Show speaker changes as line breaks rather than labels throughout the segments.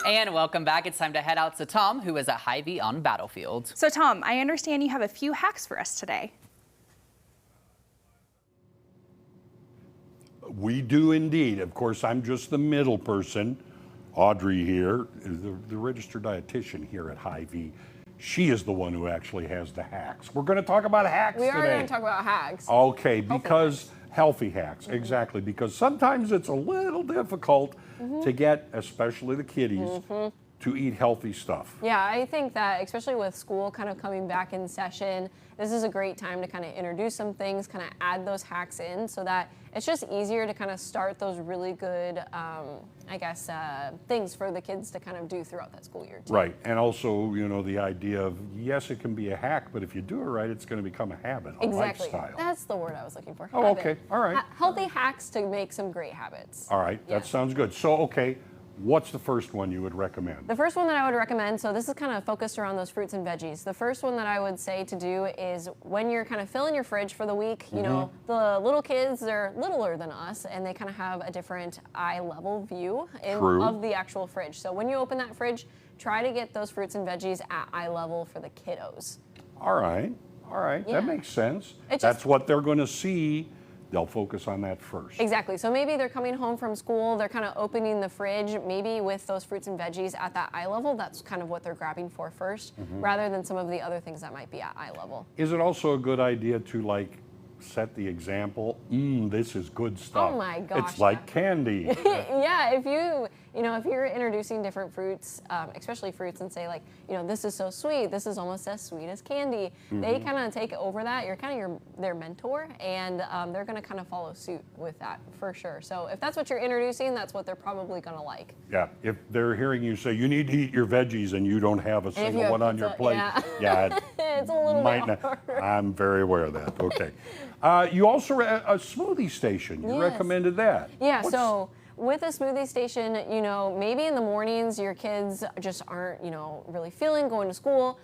And welcome back. It's time to head out to Tom, who is at Hy-Vee on Battlefield.
So Tom, I understand you have a few hacks for us today.
We do indeed. Of course, I'm just the middle person. Audrey here, the registered dietitian here at Hy-Vee. She is the one who actually has the hacks. We're going to talk about hacks today.
We are going to talk about hacks.
Okay, because healthy hacks, exactly. Because sometimes it's a little difficult to get, especially the kiddies, to eat healthy stuff.
Yeah, I think that especially with school kind of coming back in session, this is a great time to kind of introduce some things, kind of add those hacks in so that it's just easier to kind of start those really good, things for the kids to kind of do throughout that school year too.
Right, and also, you know, the idea of, yes, it can be a hack, but if you do it right, it's going to become a habit, a lifestyle.
That's the word I was looking for.
Oh,
habit.
okay, all right.
Healthy hacks to make some great habits.
All right, that sounds good. So, okay, what's the first one you would recommend?
The first one that I would recommend, so this is kind of focused around those fruits and veggies. The first one that I would say to do is when you're kind of filling your fridge for the week, you know, the little kids, they're littler than us and they kind of have a different eye level view of the actual fridge. So when you open that fridge, try to get those fruits and veggies at eye level for the kiddos.
All right, that makes sense. That's what they're going to see. They'll focus on that first.
Exactly. So maybe they're coming home from school, they're kind of opening the fridge, maybe with those fruits and veggies at that eye level. That's kind of what they're grabbing for first, rather than some of the other things that might be at eye level.
Is it also a good idea to like set the example? This is good stuff.
Oh my gosh.
It's like candy.
Yeah, if you're introducing different fruits, especially fruits, and say like, this is so sweet, this is almost as sweet as candy, they kind of take over that. You're kind of their mentor, and they're going to kind of follow suit with that for sure. So if that's what you're introducing, that's what they're probably going to like.
Yeah, if they're hearing you say you need to eat your veggies and you don't have a single one on your plate,
it's a little bit harder.
I'm very aware of that. Okay. You also a smoothie station. You recommended that.
Yeah. So with a smoothie station, maybe in the mornings your kids just aren't, really feeling going to school.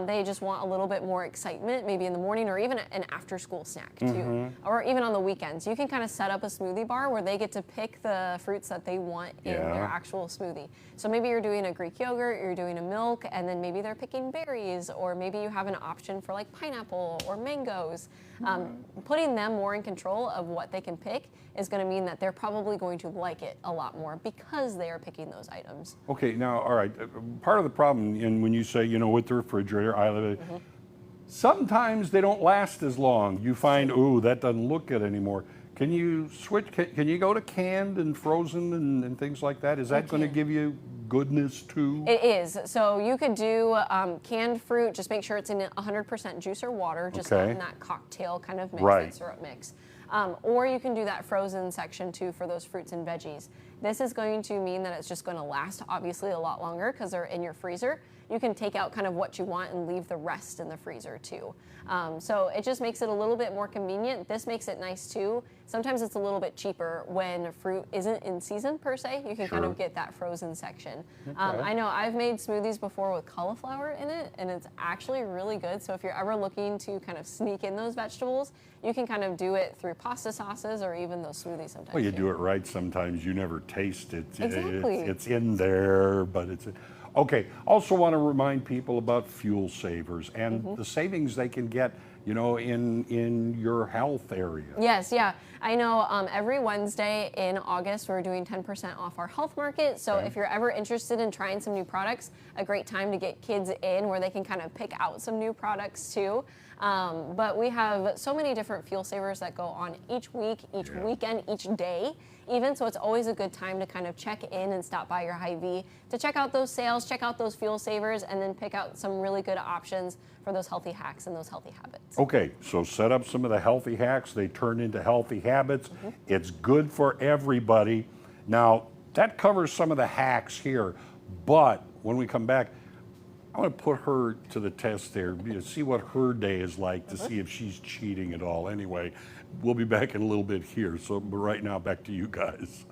They just want a little bit more excitement, maybe in the morning or even an after-school snack too, or even on the weekends. You can kind of set up a smoothie bar where they get to pick the fruits that they want in their actual smoothie. So maybe you're doing a Greek yogurt, you're doing a milk, and then maybe they're picking berries, or maybe you have an option for like pineapple or mangoes. Putting them more in control of what they can pick is going to mean that they're probably going to like it a lot more because they are picking those items.
Okay, now, all right, part of the problem, and when you say, with the refrigerator, sometimes they don't last as long. You find, that doesn't look good anymore. Can you switch, can you go to canned and frozen and things like that? Is that going to give you goodness too?
It is. So you could do canned fruit, just make sure it's in 100% juice or water, just not in that cocktail kind of mix, that syrup mix. Or you can do that frozen section too for those fruits and veggies. This is going to mean that it's just going to last obviously a lot longer because they're in your freezer. You can take out kind of what you want and leave the rest in the freezer too. So it just makes it a little bit more convenient. This makes it nice too. Sometimes it's a little bit cheaper when fruit isn't in season per se. You can kind of get that frozen section. I know I've made smoothies before with cauliflower in it, and it's actually really good. So if you're ever looking to kind of sneak in those vegetables, you can kind of do it through pasta sauces or even those smoothies sometimes.
Well, you do it right sometimes. You never taste it.
Exactly.
It's in there, but it's... Okay, also want to remind people about fuel savers and the savings they can get, in your health area.
Yes, yeah. I know every Wednesday in August we're doing 10% off our health market. So if you're ever interested in trying some new products, a great time to get kids in where they can kind of pick out some new products too. But we have so many different fuel savers that go on each week, each weekend, each day even. So it's always a good time to kind of check in and stop by your Hy-Vee to check out those sales, check out those fuel savers, and then pick out some really good options for those healthy hacks and those healthy habits.
Okay, so set up some of the healthy hacks. They turn into healthy habits. It's good for everybody. Now, that covers some of the hacks here, but when we come back, I want to put her to the test there, see what her day is like, to see if she's cheating at all. Anyway, we'll be back in a little bit here. So, but right now, back to you guys.